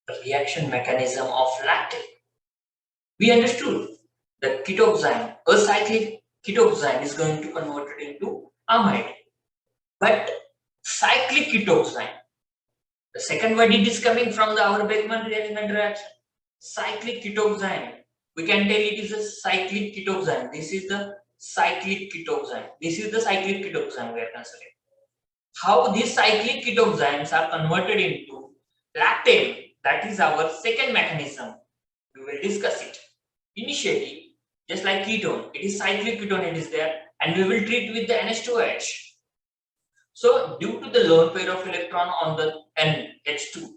the reaction mechanism of lactate. We understood that ketoxine, acyclic ketoxine is going to convert it into amide. But cyclic ketoxine, the second word it is coming from the our Beckmann reaction. Cyclic ketoxine. We can tell it is a cyclic ketoxine. This is the cyclic ketoxine. This is the cyclic ketoxine we are considering. How these cyclic ketoxines are converted into lactate, that is our second mechanism. We will discuss it. Initially, just like ketone, it is cyclic ketone, it is there, and we will treat with the NH2OH. So, due to the lone pair of electron on the NH2,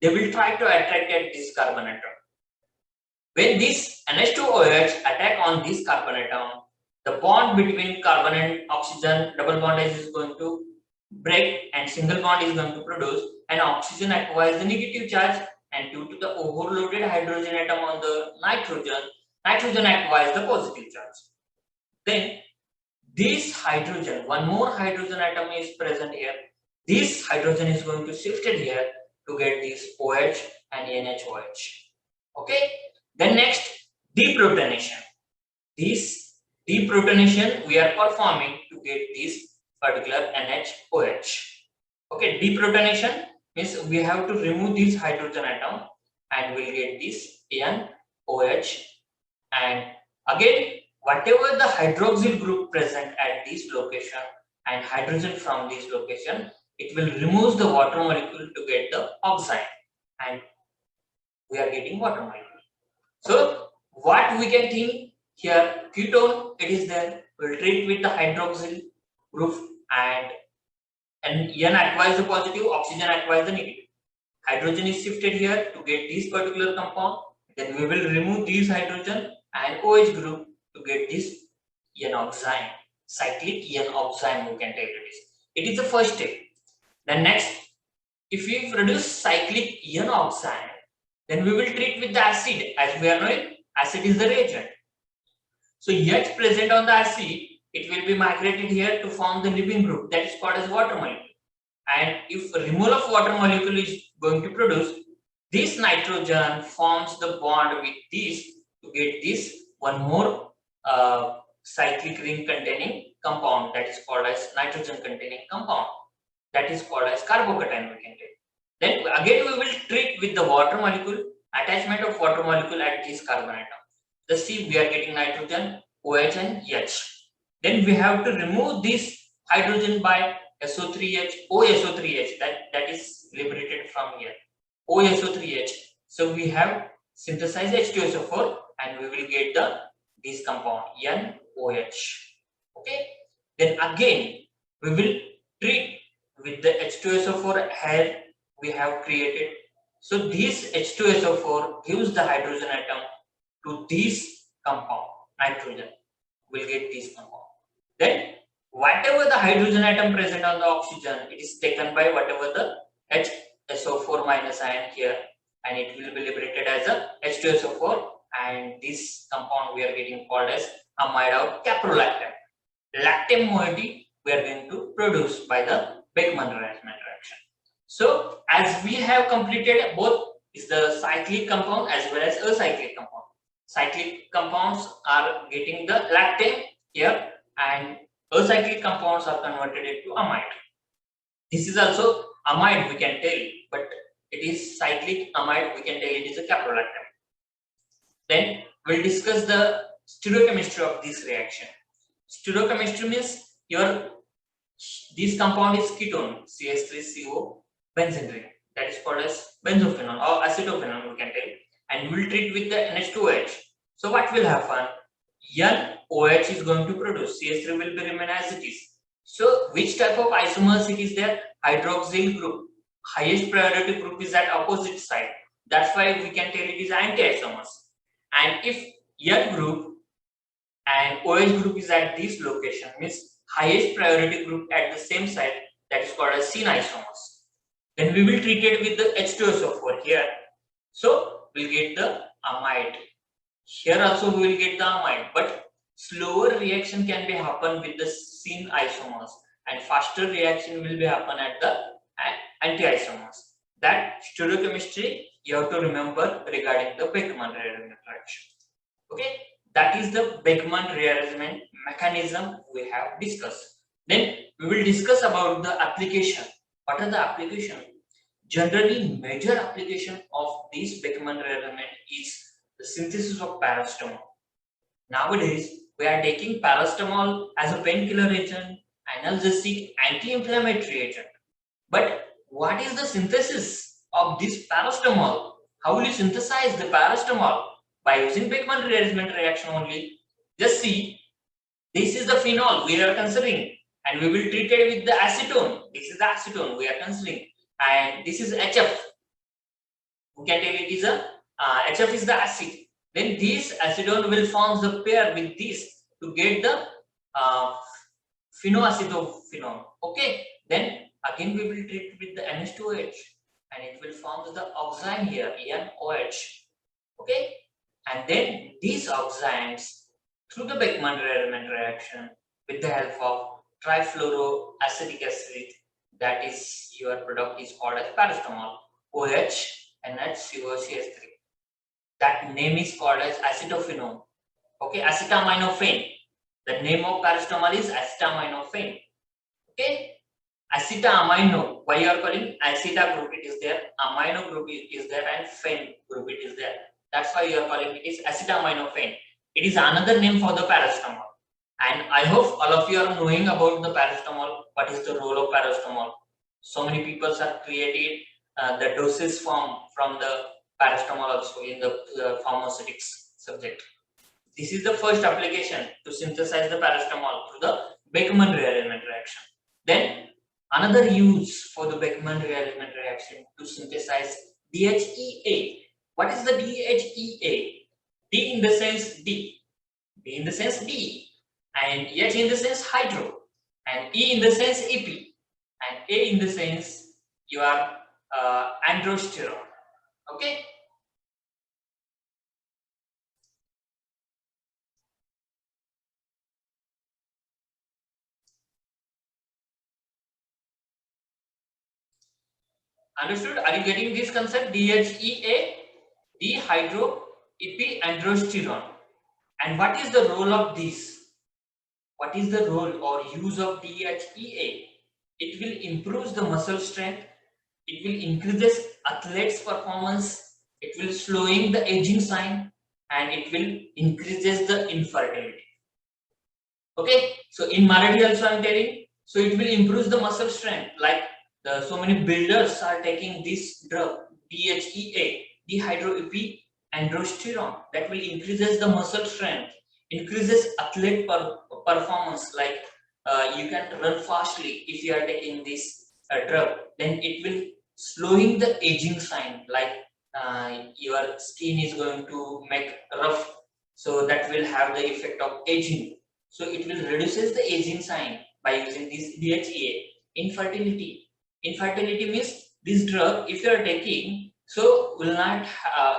they will try to attract at this carbon atom. When this NH2OH attack on this carbon atom, the bond between carbon and oxygen, double bond is going to break and single bond is going to produce, and oxygen acquires the negative charge, and due to the overloaded hydrogen atom on the nitrogen acquires the positive charge. Then this hydrogen, one more hydrogen atom is present here. This hydrogen is going to shift it here to get this OH and NHOH. Okay. Then next, deprotonation. This deprotonation we are performing to get this particular NHOH. Okay, deprotonation means we have to remove this hydrogen atom and we'll get this NOH, and again whatever the hydroxyl group present at this location and hydrogen from this location, it will remove the water molecule to get the oxide, and we are getting water molecule. So what we can think here, ketone, it is there, will treat with the hydroxyl group, and N acquires the positive, oxygen acquires the negative. Hydrogen is shifted here to get this particular compound. Then we will remove these hydrogen and OH group to get this N-oxime, cyclic N-oxime we can tell it is. It is the first step. Then next, if we produce cyclic N-oxime, then we will treat with the acid. As we are knowing, acid is the reagent. So H present on the acid, it will be migrated here to form the Levene group, that is called as water molecule. And if removal of water molecule is going to produce, this nitrogen forms the bond with this to get this one more cyclic ring containing compound, that is called as nitrogen containing compound, that is called as carbocation we can take. Then again we will treat with the water molecule, attachment of water molecule at this carbon atom. The C we are getting nitrogen, OH and H. Then we have to remove this hydrogen by SO3H, OSO3H, that is liberated from here, OSO3H. So we have synthesized H2SO4 and we will get this compound NOH. Okay. Then again we will treat with the H2SO4 here we have created. So this H2SO4 gives the hydrogen atom to this compound, nitrogen. We'll get this compound. Then whatever the hydrogen atom present on the oxygen, it is taken by whatever the HSO4 minus ion here, and it will be liberated as a H2SO4, and this compound we are getting called as amide of caprolactam. Lactam moiety we are going to produce by the Beckmann-Reisman reaction. So as we have completed both is the cyclic compound as well as acyclic compound. Cyclic compounds are getting the lactam here, and acyclic compounds are converted into amide. This is also amide we can tell, but it is cyclic amide, we can tell it is a caprolactam. Then we'll discuss the stereochemistry of this reaction. Stereochemistry means this compound is ketone, CH3CO benzene ring, that is called as benzophenone or acetophenone we can tell, and we will treat with the NH2OH. So what will happen? NOH is going to produce, CH3 will be remain as it is. So which type of isomers it is there? Hydroxyl group. Highest priority group is at opposite side. That's why we can tell it is anti-isomers. And if N group and OH group is at this location, means highest priority group at the same side, that is called as syn isomers. Then we will treat it with the H2SO4 here. So we'll get the amide. Here also we will get the amide, but slower reaction can be happen with the syn isomers, and faster reaction will be happen at the anti-isomers. That stereochemistry you have to remember regarding the Beckmann rearrangement reaction. Okay, that is the Beckmann rearrangement mechanism we have discussed. Then we will discuss about the application. What are the application? Generally, major application of this Beckmann rearrangement is the synthesis of paracetamol. Nowadays, we are taking paracetamol as a painkiller agent, analgesic, anti-inflammatory agent. But what is the synthesis of this paracetamol? How will you synthesize the paracetamol? By using Beckmann rearrangement reaction only. Just see, this is the phenol we are considering, and we will treat it with the acetone. This is the acetone we are considering, and this is HF. We can tell it is a HF is the acid. Then this acetone will form the pair with this to get the uh, phenoacetophenone. Okay, then again we will treat with the NH2OH, and it will form the oxime here, NOH. Okay, and then these oximes through the Beckmann rearrangement reaction with the help of trifluoroacetic acid, that is your product is called as paracetamol, OH, NH2CH3. That name is called as acetophenone. Okay, acetaminophen. The name of paracetamol is acetaminophen. Okay, acetamino. Why you are calling aceta group? It is there. Amino group is there, and fen group it is there. That's why you are calling it is acetaminophen. It is another name for the paracetamol. And I hope all of you are knowing about the paracetamol. What is the role of paracetamol? So many people are created the doses from the paracetamol also in the pharmaceutics subject. This is the first application to synthesize the paracetamol through the Beckmann rearrangement reaction. Then another use for the Beckmann rearrangement reaction to synthesize DHEA. What is the DHEA? D in the sense D in the sense D, and H in the sense hydro, and E in the sense EP, and A in the sense you are androsterone. Okay. Understood? Are you getting this concept? DHEA, dehydroepiandrosterone. And what is the role of this? What is the role or use of DHEA? It will improve the muscle strength. It will increase athlete's performance. It will slowing the aging sign, and it will increases the infertility. Okay, so in Marathi also I am telling. So it will improve the muscle strength. Like so many builders are taking this drug DHEA, dehydroepiandrosterone, that will increases the muscle strength, increases athlete performance. Like you can run fastly if you are taking this drug. Then it will slowing the aging sign. Like your skin is going to make rough, so that will have the effect of aging. So it will reduces the aging sign by using this DHEA. Infertility. Infertility means this drug, if you are taking, so will not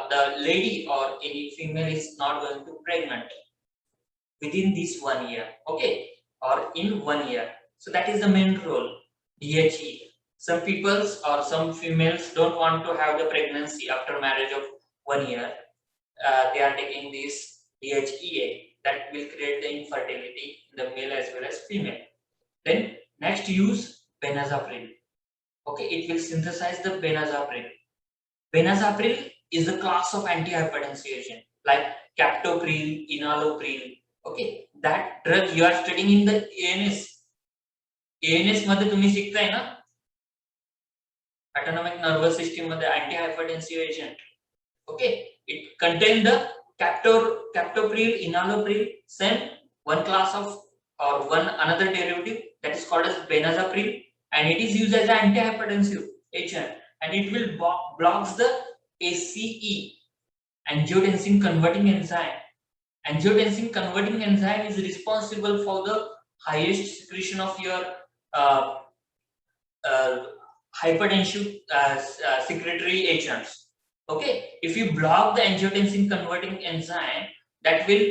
the lady or any female is not going to pregnant within this 1 year. Okay, or in 1 year. So that is the main role. DHEA. Some people or some females don't want to have the pregnancy after marriage of 1 year. They are taking this DHEA, that will create the infertility in the male as well as female. Then next use benazepril. Okay, it will synthesize the benazepril. Benazepril is a class of antihypertensive agent like captopril, enalapril. Okay, that drug you are studying in the ANS. ANS मध्ये तुम्ही शिकताय ना, autonomic nervous system मध्ये antihypertensive agent. Okay, it contains the captopril, enalapril, then one class of or one another derivative that is called as benazepril, and it is used as an antihypertensive agent, and it will blocks the ACE, angiotensin converting enzyme. Angiotensin converting enzyme is responsible for the highest secretion of your hypertensive secretory agents. Okay, if you block the angiotensin converting enzyme, that will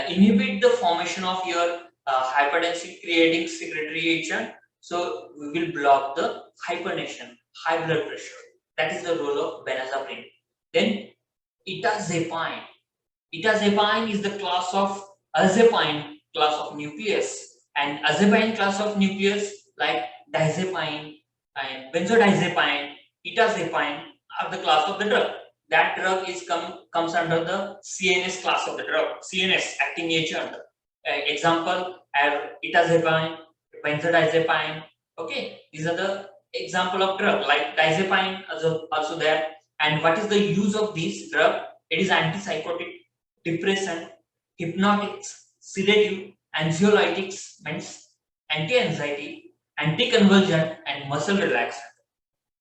inhibit the formation of your hypertensive creating secretory agent. So we will block the hypertension, high blood pressure. That is the role of benazepril. Then etazepine. Etazepine is the class of azepine class of nucleus, and azepine class of nucleus like diazepine and benzodiazepine, etazepine are the class of the drug. That drug is comes under the CNS class of the drug. CNS acting agent. Example are etazepine, benzodiazepine. Okay, these are the example of drug like diazepine also there. And what is the use of this drug? It is antipsychotic, depressant, hypnotics, sedative, anxiolytics means anti-anxiety, anti-convulsant, and muscle relaxant.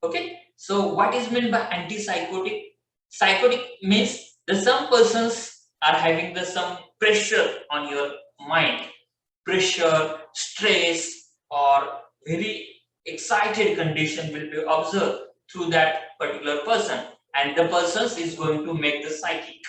Okay, so what is meant by antipsychotic? Psychotic means that some persons are having the some pressure on your mind, pressure, stress, or very excited condition will be observed through that particular person, and the person is going to make the psychic.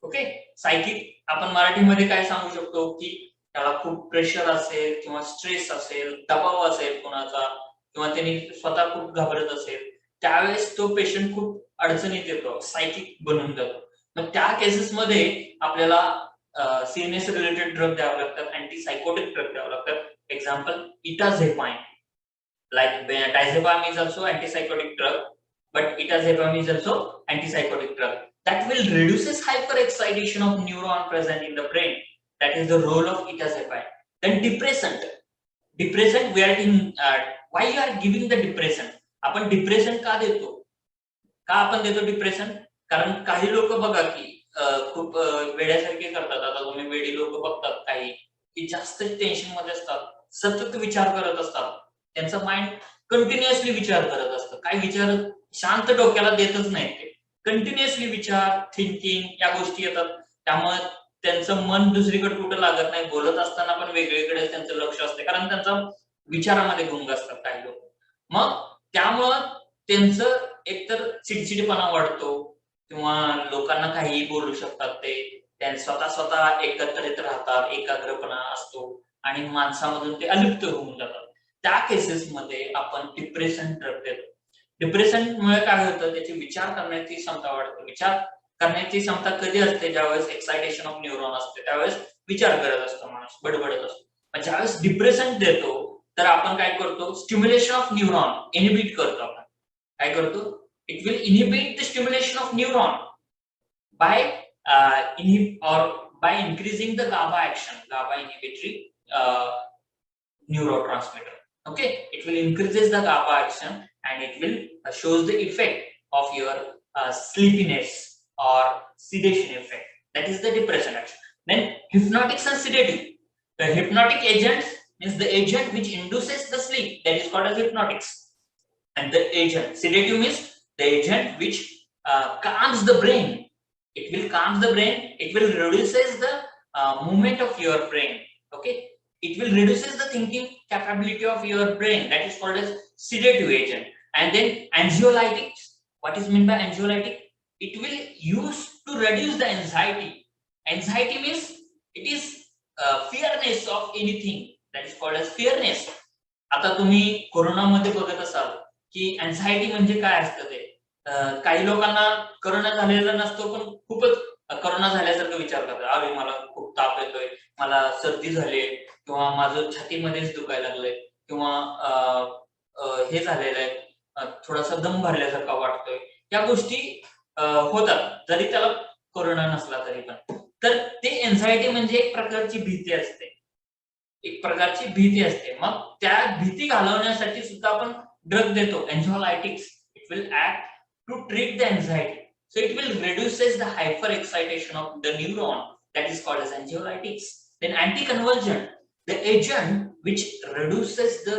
Okay, psychic आपण मराठीमध्ये काय सांगू शकतो की त्याला खूप pressure असेल किंवा स्ट्रेस असेल, दबाव असेल कोणाचा, किंवा त्यांनी स्वतः खूप घाबरत असेल, त्यावेळेस तो पेशंट खूप अडचणीत येतो, सायकिक बनून जातो. मग त्या केसेस मध्ये आपल्याला सीएनएस रिलेटेड ड्रग द्यावे लागतात, अँटीसायकोटिक ड्रग द्यावे लागतात. Example इटाझेपाइन. Like diazepam is also antipsychotic drug, but etazepam is also antipsychotic drug. That will reduces hyperexcitation of neuron present in the brain. That is the role of etazepam. Then depressant. Depressant, we are in why you are giving the depressant? आपण depression का देतो? का आपण देतो depression? कारण काही लोक बघा की खूप वेड्यासारखे करतात. आता तुम्ही वेडी लोक बघतात काही की जास्त टेन्शन मध्ये असतात, सतत विचार करत असतात, त्यांचं माइंड कंटिन्युअसली विचार करत असतं. काय विचार शांत डोक्याला देतच नाही, ते कंटिन्युअसली विचार, थिंकिंग या गोष्टी येतात. त्यामुळे त्यांचं मन दुसरीकडे कुठं लागत नाही, बोलत असताना पण वेगवेगळे त्यांचं लक्ष असते, कारण त्यांचा विचारामध्ये गुंग असतात काही लोक. मग त्यामुळं त्यांचं एकतर चिडचिडपणा वाढतो, किंवा लोकांना काहीही बोलू शकतात, ते स्वतः एकत्रित राहतात, एकाग्रपणा असतो आणि माणसामधून ते अलिप्त होऊन जातात. त्या केसेसमध्ये आपण डिप्रेशन ड्रग देतो. डिप्रेशनमुळे काय होतं, त्याची विचार करण्याची क्षमता वाढते. विचार करण्याची क्षमता कधी असते? ज्यावेळेस एक्सायटेशन ऑफ न्यूरॉन असते, त्यावेळेस विचार करत असतो माणूस, बडबडत असतो. पण ज्यावेळेस डिप्रेशन देतो तर आपण काय करतो? स्टिम्युलेशन ऑफ न्यूरॉन इनिबिट करतो. आपण काय करतो? It will inhibit the stimulation of neuron by by increasing the GABA action, GABA inhibitory neurotransmitter. Okay, it will increases the GABA action and it will shows the effect of your sleepiness or sedation effect. That is the depression action. Then hypnotics and sedative. The hypnotic agent is the agent which induces the sleep. That is called as hypnotics. And the agent sedative means the agent which calms the brain. It will calm the brain. It will reduces the movement of your brain. Okay, it will reduces the thinking capability of your brain. That is called as sedative agent. And then anxiolytics. What is meant by anxiolytic? It will use to reduce the anxiety. Anxiety means it is fearness of anything. That is called as fearness. आता तुम्ही कोरोनामध्ये बघत असाल की anxiety म्हणजे काय असतं ते. काही लोकांना करोना झालेला नसतो, पण खूपच करोना झाल्यासारखं विचार करतात. अरे मला खूप ताप येतोय, मला सर्दी झाली, किंवा माझं छातीमध्येच दुखायला लागलंय, किंवा हे झालेलं आहे, थोडासा दम भरल्यासारखा वाटतोय. या गोष्टी होतात जरी त्याला कोरोना नसला तरी पण. तर ते एन्झायटी म्हणजे एक प्रकारची भीती असते, एक प्रकारची भीती असते. मग त्या भीती घालवण्यासाठी सुद्धा आपण ड्रग देतो, anxiolytics. It will act to treat the anxiety. So it will reduces the hyper excitation of the neuron. That is called as anxiolytics. Then anticonvulsant, the agent which reduces the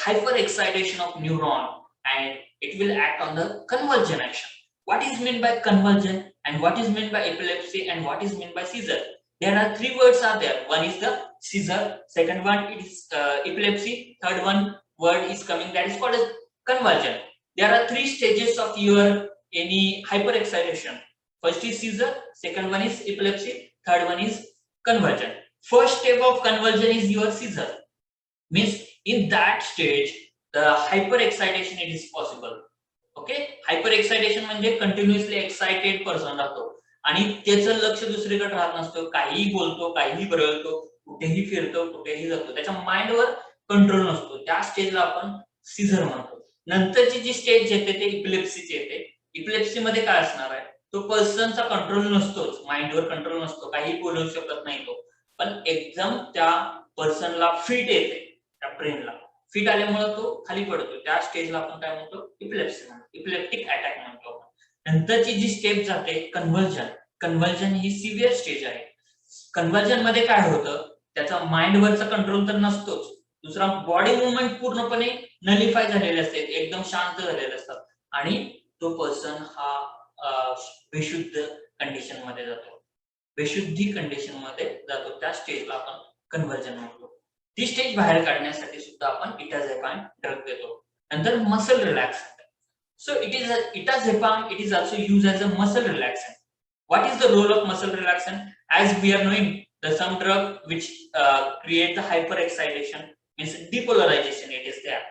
hyper excitation of neuron, and it will act on the convulsion action. What is meant by convulsion, and what is meant by epilepsy, and what is meant by seizure? There are three words are there. One is the seizure, second one is epilepsy, third one word is coming, that is called as convulsion. There are three stages of your any hyperexcitation. First is seizure, second one is epilepsy, third one is convulsion. First step of convulsion is your seizure. Means in that stage the hyperexcitation it is possible. Okay. Hyper excitation म्हणजे continuously excited person राहतो आणि त्याचं लक्ष दुसरीकडे राहत नसतं, काहीही बोलतो, काहीही बरळतो, कुठेही फिरतो, कुठेही जातो, त्याच्या माइंडवर कंट्रोल नसतो. त्या स्टेजला आपण सीझर म्हणतो. नंतरची जी स्टेज येते ते इपिलेप्सीची येते. इपिलेप्सीमध्ये काय असणार आहे, तो पर्सनचा कंट्रोल नसतोच, माइंडवर कंट्रोल नसतो, काही बोलू शकत नाही तो, पण एकदम त्या पर्सनला फिट येते, त्या ब्रेनला फिट आल्यामुळे तो खाली पडतो. त्या स्टेजला आपण काय म्हणतो, इपिलेप्सी म्हणतो, इपिलेप्टिक अटॅक म्हणतो आपण. नंतरची जी स्टेप जाते कन्व्हर्जन. कन्व्हर्जन ही सिव्हिअर स्टेज आहे. कन्व्हर्जन मध्ये काय होतं, त्याचा माइंडवरचा कंट्रोल तर नसतोच, दुसरा बॉडी मुवमेंट पूर्णपणे नलिफाय झालेले असते, एकदम शांत झालेले असतात आणि तो पर्सन हा बेशुद्ध कंडिशन मध्ये जातो, बेशुद्धी कंडिशन मध्ये जातो. त्या स्टेजला आपण कन्व्हर्जन म्हणतो. ती स्टेज बाहेर काढण्यासाठी सुद्धा आपण इटाझेपाम ड्रग देतो. नंतर muscle रिलॅक्संट. So itazepam, it is also used as a muscle relaxant. What is the role of muscle relaxant? As we are knowing, the some drug which create the hyperexcitation, means depolarization, it is there.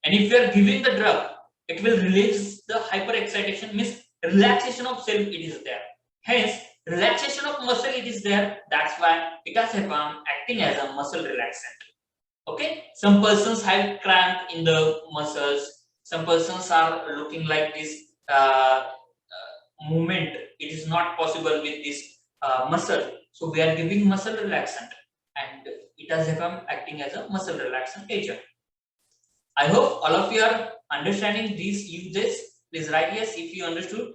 And if you are giving the drug, it will release the hyperexcitation, means relaxation of cell, it is there. Hence, relaxation of muscle, it is there. That's why itazepam acting as a muscle relaxant. Okay, some persons have cramp in the muscles, some persons are looking like this movement, it is not possible with this muscle, so we are giving muscle relaxant and itazepam acting as a muscle relaxant agent. I hope all of you are understanding these uses. Please write yes if you understood.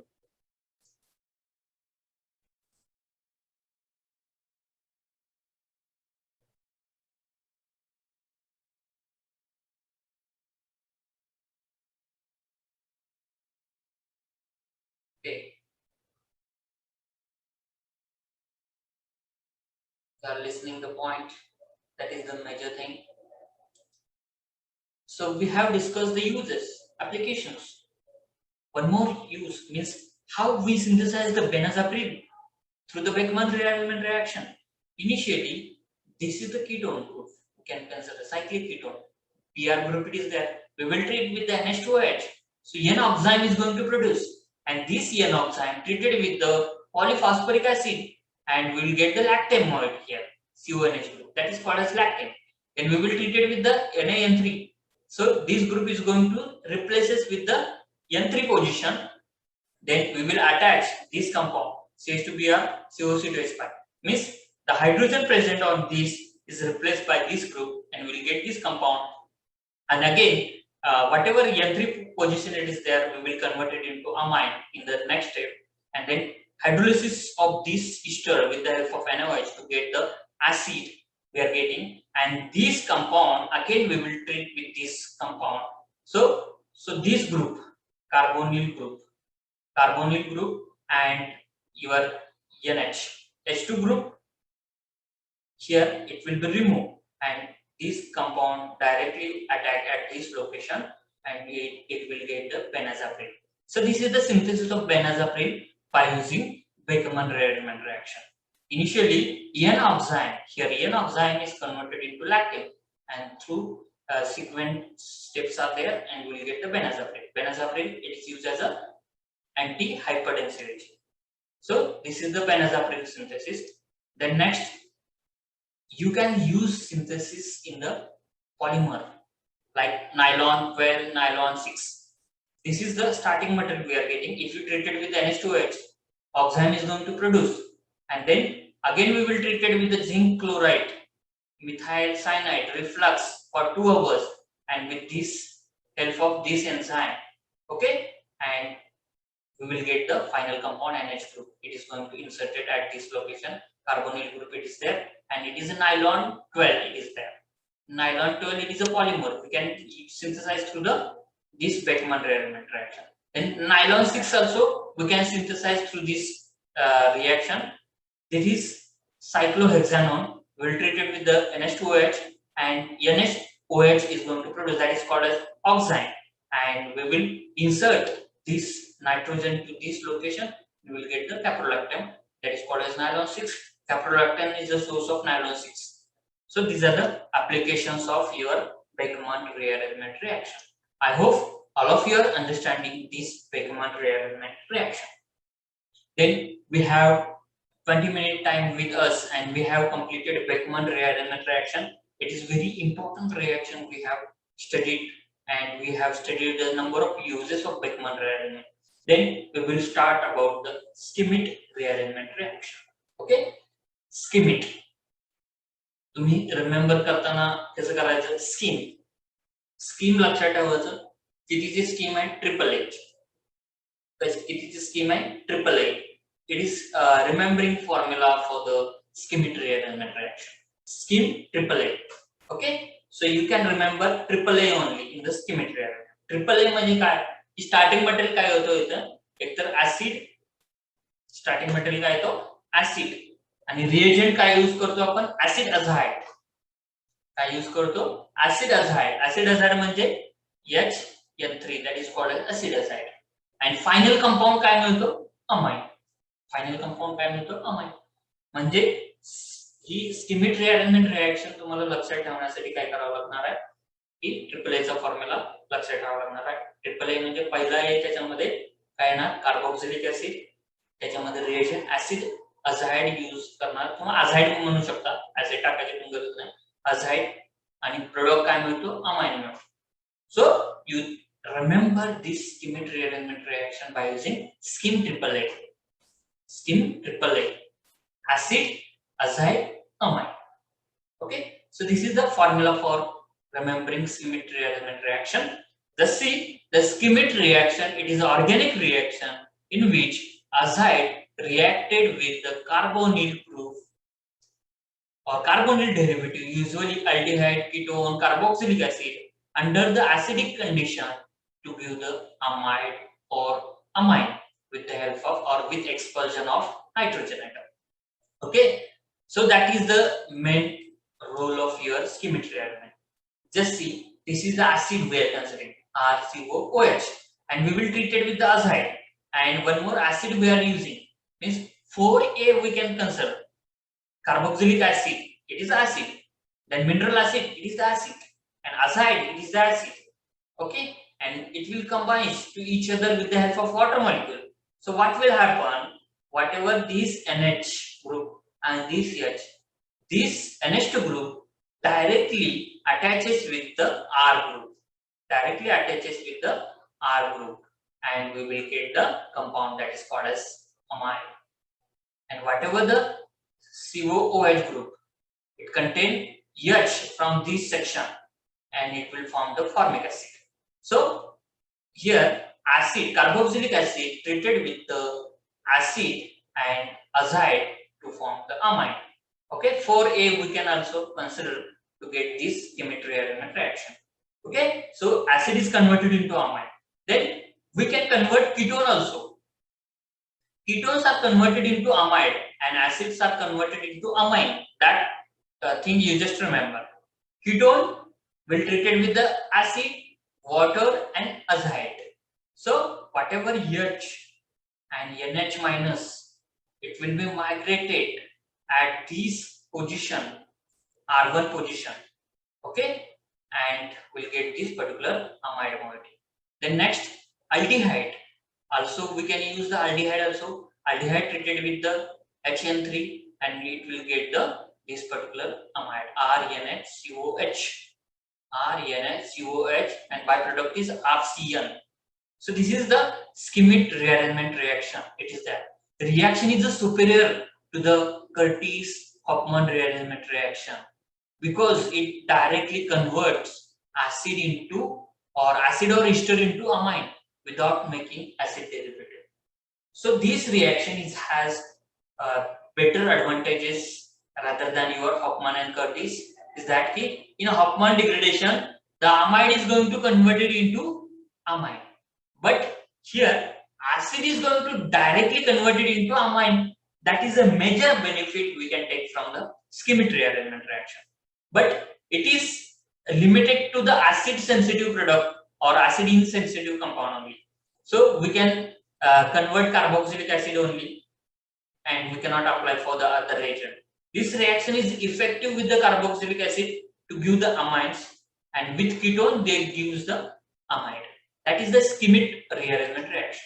Okay, you are listening the point, that is the major thing. So we have discussed the uses, applications. One more use means how we synthesize the benazepril through the Beckmann rearrangement reaction. Initially, this is the ketone group. We can consider cyclic ketone. PR group it is there. We will treat with the NH2OH. So N-oxime is going to produce, and this N-oxime treated with the polyphosphoric acid, and we will get the lactam moiety here, CONH group. That is called as lactam. Then we will treat it with the NaN3. So this group is going to replace us with the N3 position. Then we will attach this compound CH2Br COC2H5. Means the hydrogen present on this is replaced by this group, and we will get this compound. And again, whatever N3 position it is there, we will convert it into amine in the next step. And then hydrolysis of this ester with the help of NaOH to get the acid we are getting. And this compound again we will treat with this compound. So this group, carbonyl group and your H2 group, here it will be removed and this compound directly attack at this location and it will get the benazepril. So this is the synthesis of benazepril by using Beckmann rearrangement reaction. Initially, N-oxime, here N-oxime is converted into lactam and through sequence steps are there and we will get the benazepril. Benazepril, it is used as a anti-hypertensive agent. So this is the benazepril synthesis. Then next, you can use synthesis in the polymer like nylon 12, nylon 6. This is the starting material we are getting. If you treat it with NH2OH, oxime is going to produce, and then again we will treat it with the zinc chloride, methyl cyanide reflux for 2 hours, and with this help of this enzyme, okay, and we will get the final compound NH group. It is going to insert it at this location. Carbonyl group it is there, and it is a nylon 12. It is there. Nylon 12 it is a polymer. We can synthesize through this Beckmann rearrangement reaction. Then nylon 6 also we can synthesize through this reaction. There is cyclohexanone. We will treat it with the NH2OH, and NH-OH is going to produce, that is called as oxime, and we will insert this nitrogen to this location. We will get the caprolactam, that is called as nylon 6. Caprolactam is the source of nylon 6. So these are the applications of your Beckmann rearrangement reaction. I hope all of you are understanding this Beckmann rearrangement reaction. Then we have 20-minute time with us and we have completed Beckmann rearrangement reaction. It is very important reaction we have studied, and we have studied the number of uses of Beckmann rearrangement. Then we will start about the Schmidt rearrangement reaction. Okay, Schmidt. तुम्ही remember करताना कसं करायचं? Scheme लक्षात ठेवायचं. कितीची scheme आहे? Triple H. कितीची scheme आहे? Triple A. It is remembering formula for the Schmidt rearrangement reaction. Scheme AAA. Okay, so you can remember AAA only in the Schmidt rearrangement. AAA म्हणजे काय? स्टार्टिंग मटेरियल काय होतं इथं? एकतर acid. Starting material काय होतं? Acid. आणि reagent काय यूज करतो आपण? ऍसिड अझाइड. काय यूज करतो? ऍसिड अझाइड. ऍसिड अझाइड म्हणजे HN3, that is called as acid azide. आणि फायनल कंपाऊंड काय मिळतो? अमाइन. फायनल कंपाऊंड काय मिळतो? अमाइन. म्हणजे ही स्कीमिट रिअरेंजमेंट रिएक्शन तुम्हाला लक्षात ठेवण्यासाठी काय करावं लागणार आहे? की ट्रिपल चा फॉर्म्युला लक्षात ठेवावा लागणार आहे. ट्रिपल ए म्हणजे पहिला आहे, त्याच्यामध्ये काय ना कार्बोक्सिलिक ऍसिड, त्याच्यामध्ये रिएजंट ऍसिड अझाइड यूज करणार किंवा अझाइड म्हणू शकता. ऍसिड टाकायची पण गरज नाही. अझाइड आणि प्रोडक्ट काय मिळतो? अमाइन मिळतो. So you remember this Schmidt rearrangement reaction by using scheme triple A. Scheme AAA, acid, azide, amine. Okay, so this is the formula for remembering Schmidt rearrangement reaction. The Schmidt reaction, it is an organic reaction in which azide reacted with the carbonyl group or carbonyl derivative, usually aldehyde, ketone, carboxylic acid, under the acidic condition to give the amide or amine, with the help of or with expulsion of nitrogen atom. Okay, so that is the main role of your Schmidt rearrangement. Just see, this is the acid we are considering, RCOOH, and we will treat it with the azide. And one more acid we are using, means 4A we can consider. Carboxylic acid, it is acid. Then mineral acid, it is the acid. And azide, it is the acid. Okay, and it will combine to each other with the help of water molecule. So what will happen? Whatever this NH group and this H, this NH2 group directly attaches with the R group. Directly attaches with the R group, and we will get the compound that is called as amine. And whatever the COOH group, it contains H from this section, and it will form the formic acid. So here, acid, carboxylic acid treated with the acid and azide to form the amine. Okay, 4A we can also consider to get this Schmidt rearrangement reaction. Okay, so acid is converted into amine. Then we can convert ketone also. Ketones are converted into amide and acids are converted into amine. That thing you just remember. Ketone will treated with the acid, water and azide. So whatever H and NH minus, it will be migrated at this position, R1 position. Okay, and we'll get this particular amide moiety. Then next, aldehyde. Also we can use the aldehyde also. Aldehyde treated with the HN3, and it will get the this particular amide, RNHCOH. RNHCOH, and byproduct is RCN. So this is the Schmidt rearrangement reaction. It is that the reaction is superior to the Curtis-Hofmann rearrangement reaction because it directly converts acid into or ester into amine without making acid derivative. So this reaction has better advantages rather than your Hofmann and Curtis. Is that in a Hofmann degradation, the amide is going to convert it into amine. But here, acid is going to directly convert it into amine. That is a major benefit we can take from the Schmidt rearrangement reaction. But it is limited to the acid sensitive product or acid insensitive compound only. So we can convert carboxylic acid only, and we cannot apply for the other reagent. This reaction is effective with the carboxylic acid to give the amines, and with ketone they gives the amide. That is the Schmidt rearrangement reaction.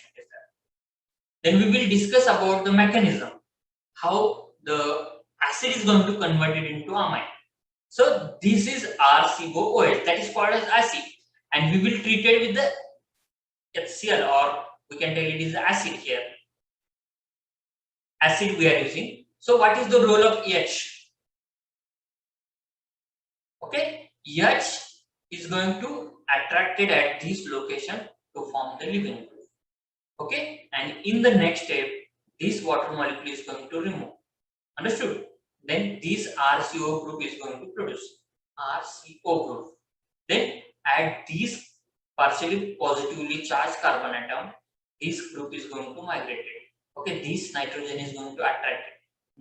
Then we will discuss about the mechanism, how the acid is going to convert it into amine. So this is RCOOH, that is called as acid, and we will treat it with the HCl, or we can tell it is acid here. Acid we are using. So what is the role of H? Okay, H is going to attracted at this location to form the Levene group. Okay, and in the next step, this water molecule is going to remove. Understood? Then this RCO group is going to produce RCO group. Then at this partially positively charged carbon atom, this group is going to migrate it. Okay, this nitrogen is going to attract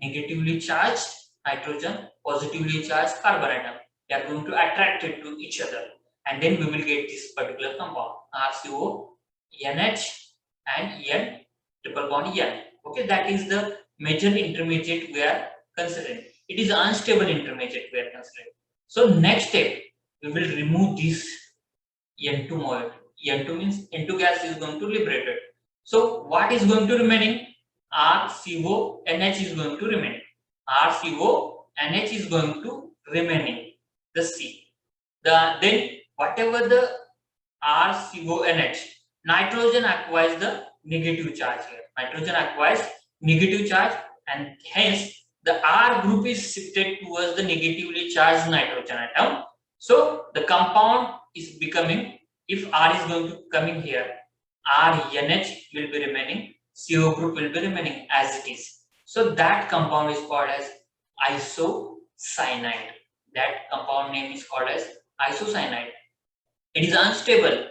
negatively charged nitrogen, positively charged carbon atom. They are going to attract it to each other, and then we will get this particular compound RCO, NH, and N triple bond N. Okay, that is the major intermediate we are considering. It is unstable intermediate we are considering. So next step, we will remove this N2 molecule. N2 means N2 gas is going to liberate it. So what is going to remaining? RCO, NH is going to remain. RCO, NH is going to remaining. The C. Then whatever the RCO, NH, nitrogen acquires the negative charge here. Nitrogen acquires negative charge, and hence the R group is shifted towards the negatively charged nitrogen atom. So the compound is becoming, if R is going to come in here, RNH will be remaining, CO group will be remaining as it is. So that compound is called as isocyanide. That compound name is called as isocyanide. It is unstable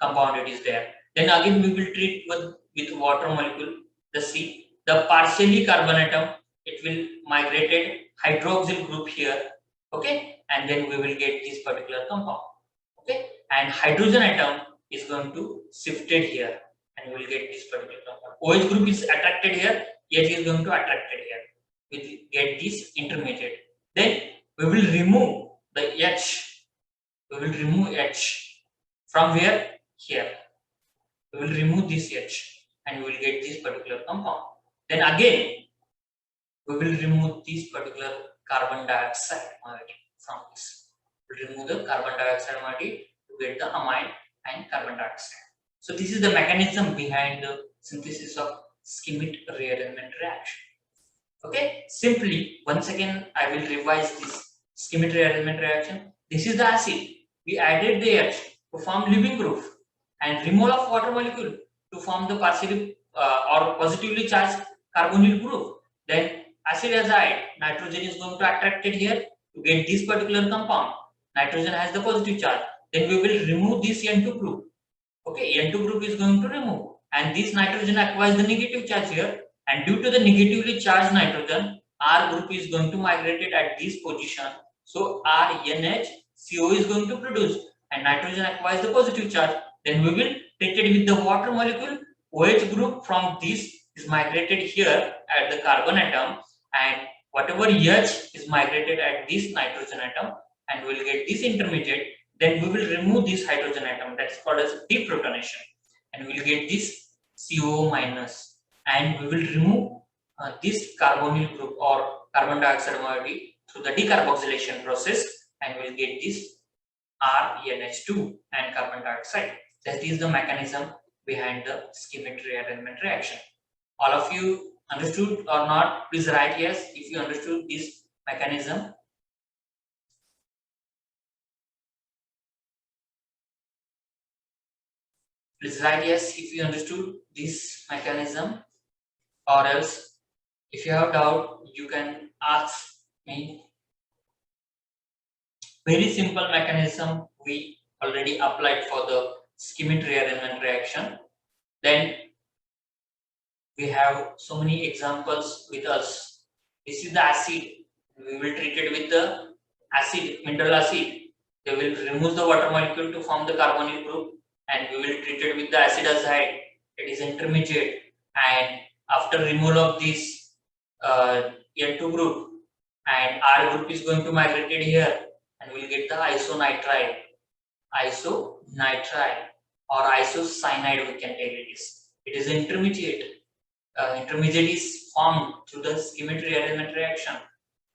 compound, it is there. Then again we will treat with water molecule, the C. The partially carbon atom, it will migrated hydroxyl group here. Okay, and then we will get this particular compound. Okay, and hydrogen atom is going to shifted here, and we will get this particular compound. OH group is attracted here, H is going to attracted here. We get this intermediate. Then we will remove the H. We will remove H from where? Here. We will remove this H, and we will get this particular compound. Then again, we will remove this particular carbon dioxide moiety from this. We will remove the carbon dioxide moiety to get the amine and carbon dioxide. So this is the mechanism behind the synthesis of Schmidt rearrangement reaction. Okay, simply once again I will revise this Schmidt rearrangement reaction. This is the acid. We added the H to form Levene group, and removal of water molecule to form the partially or positively charged carbonyl group. Then acid azide, nitrogen is going to attracted here to get this particular compound. Nitrogen has the positive charge. Then we will remove this N2 group. Okay, N2 group is going to remove, and this nitrogen acquires the negative charge here, and due to the negatively charged nitrogen, R group is going to migrate it at this position. So RNH, CO is going to produce, and nitrogen acquires the positive charge. Then we will treat it with the water molecule. OH group from this is migrated here at the carbon atom, and whatever H is migrated at this nitrogen atom, and we will get this intermediate. Then we will remove this hydrogen atom, that is called as deprotonation, and we will get this CO minus, and we will remove this carbonyl group or carbon dioxide moiety through the decarboxylation process, and we will get this RNH2 and carbon dioxide. That is the mechanism behind the Schmidt rearrangement reaction. All of you understood or not? Please write yes if you understood this mechanism. Please write yes if you understood this mechanism, or else if you have doubt you can ask me. Very simple mechanism we already applied for the Schmidt rearrangement reaction. Then we have so many examples with us. This is the acid. We will treat it with the acid, mineral acid. They will remove the water molecule to form the carbonyl group, and we will treat it with the acid azide. It is intermediate, and after removal of this N2 group, and R group is going to migrate here, and we will get the isonitrile. Isonitrile. or isocyanide, we can tell it is. It is intermediate. Intermediate is formed through the schemic rearrangement reaction.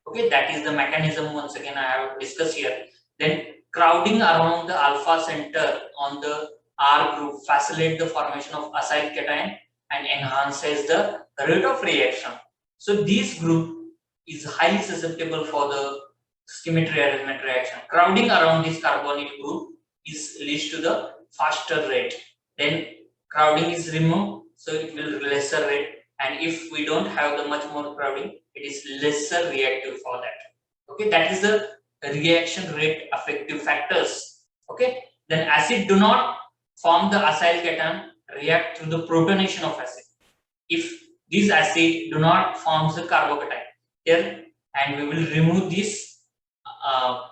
Okay, that is the mechanism. Once again, I have discussed here. Then crowding around the alpha center on the R group facilitates the formation of acyl cation and enhances the rate of reaction. So this group is highly susceptible for the schemic rearrangement reaction. Crowding around this carbonyl group leads to the faster rate. Then crowding is removed, so it will lesser rate. And if we don't have the much more crowding, it is lesser reactive for that. Okay, that is the reaction rate affective factors. Okay, then acid do not form the acyl cation, react through the protonation of acid. If this acid do not form the carbocation here, and we will remove this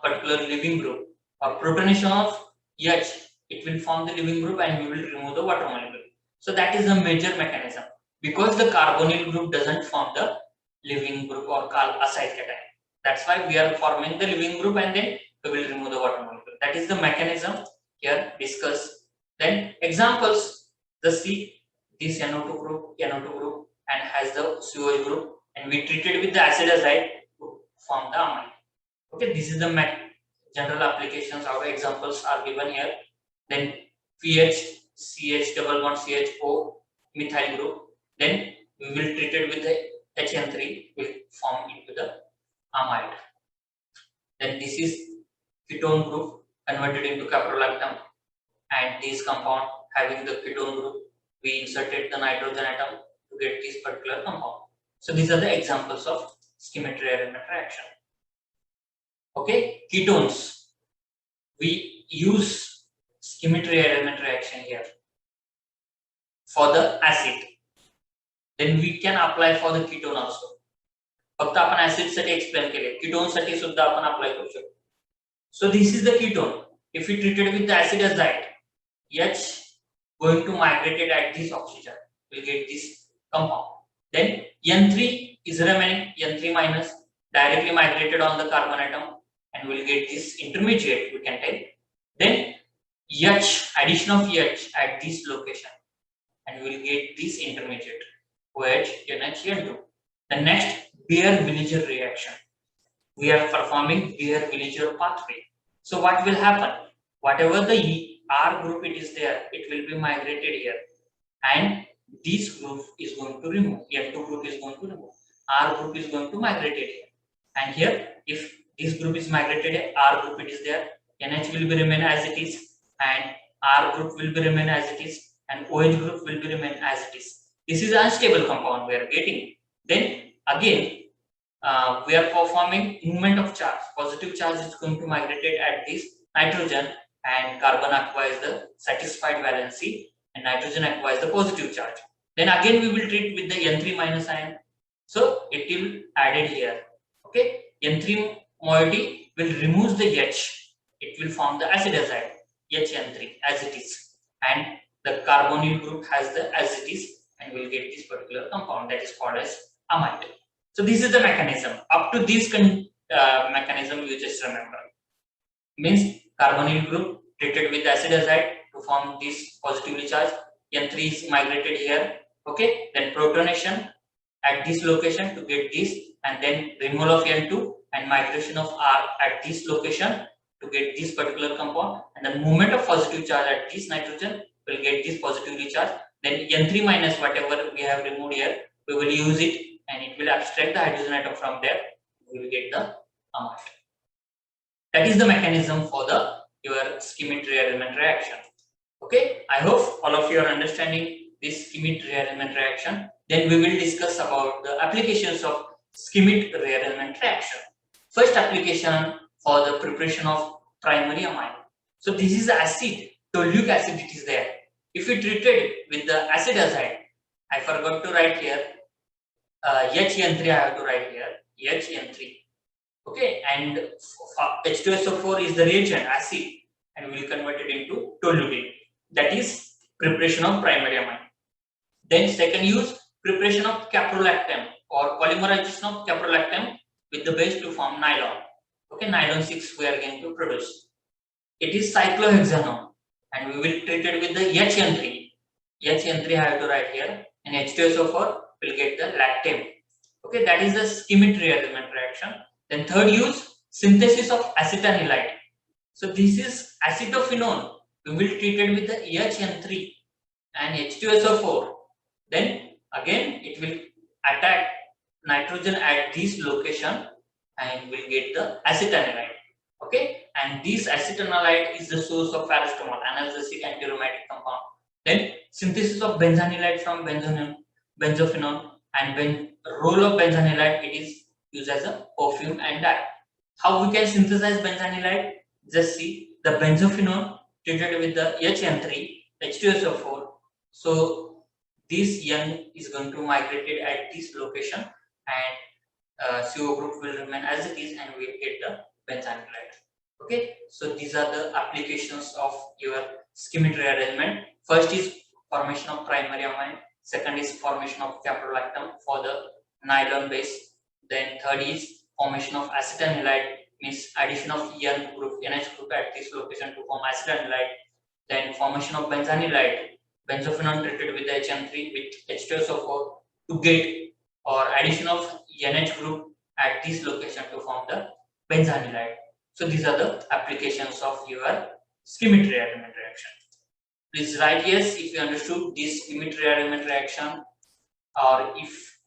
particular leaving group or protonation of H, it will form the leaving group and we will remove the water molecule. So that is the major mechanism, because the carbonyl group doesn't form the leaving group or called acyl cation. That's why we are forming the leaving group and then we will remove the water molecule. That is the mechanism here discussed. Then examples, the C, this NO2 group and has the COH group, and we treated with the acid azide to form the amine. Okay, this is the general applications. Our examples are given here. Then pH, CH double bond CHO methyl group. Then we will treat it with the HN3 will form into the amide. Then this is ketone group converted into caprolactam, and this compound having the ketone group, we inserted the nitrogen atom to get this particular compound. So these are the examples of schemic rearrangement reaction. Okay, ketones. We use schemic rearrangement reaction here for the acid. Then we can apply for the ketone also. फक्त आपण acid साठी explain केले, ketone साठी सुद्धा आपण apply करू शकतो. So this is the ketone. If we treated with the acid azide, H going to migrate it at this oxygen, will get this compound. Then N3 is remaining, N3 minus directly migrated on the carbon atom and will get this intermediate, we can take. Then H, addition of H at this location, and we will get this intermediate, OH, NH, N2. The next, Beer-Villiger reaction. We are performing Beer-Villiger pathway. So what will happen? Whatever the R group it is there, it will be migrated here, and this group is going to remove. N2 group is going to remove. R group is going to migrate it here, and here if this group is migrated, R group it is there, NH will be remain as it is, and R group will be remain as it is, and OH group will be remain as it is. This is unstable compound we are getting. Then again we are performing movement of charge. Positive charge is going to migrate at this nitrogen, and carbon acquires the satisfied valency and nitrogen acquires the positive charge. Then again we will treat with the N3 minus ion, so it will added here. Okay, N3 moiety will remove the H, it will form the acid azide HN3 as it is, and the carbonyl group has the as it is, and will get this particular compound that is called as amide. So this is the mechanism. Up to this mechanism you just remember. Means carbonyl group treated with acid azide to form this positively charged, N3 is migrated here. Okay, then protonation at this location to get this, and then removal of N2 and migration of R at this location to get this particular compound, and the movement of positive charge at this nitrogen will get this positively charged. Then N3 minus whatever we have removed here, we will use it and it will abstract the hydrogen atom from there. We will get the amide. That is the mechanism for the your schemic rearrangement reaction. Okay, I hope all of you are understanding this schemic rearrangement reaction. Then we will discuss about the applications of schemic rearrangement reaction. First application for the preparation of primary amine. So this is acid, toluic acid it is there. If we treated it with the acid azide, I forgot to write here, HN3 I have to write here, HN3. Okay, and H2SO4 is the reagent, acid, and we will convert it into toluene. That is preparation of primary amine. Then second use, preparation of caprolactam or polymerization of caprolactam with the base to form nylon. Okay, nylon 6 we are going to produce. It is cyclohexanone, and we will treat it with the HN3. HN3 I have to write here, and H2SO4 will get the lactate. Okay, that is the schemic rearrangement reaction. Then third use synthesis of acetanilide. So this is acetophenone. We will treat it with the HN3 and H2SO4. Then again it will attack nitrogen at this location and will get the acetanilide. Okay, and this acetanilide is the source of paracetamol, analgesic antiaromatic compound. Then synthesis of benzanilide from benzophenone, and when role of benzanilide, it is used as a perfume and dye. How we can synthesize benzanilide? Just see the benzophenone treated with the HN3, H2SO4. So this N is going to migrate at this location, and CO group will remain as it is, and we will get the benzanilide. Okay, so these are the applications of your schemic rearrangement. First is formation of primary amine. Second is formation of caprolactam for the nylon base. Then third is formation of acetanilide, means addition of N group, NH group at this location to form acetanilide. Then formation of benzanilide, benzophenone treated with HN3 with H2SO4 to get, or addition of NH group at this location to form the benzanilide. So these are the applications of your schemic rearrangement reaction. Please write yes if you understood this schemic rearrangement reaction, or if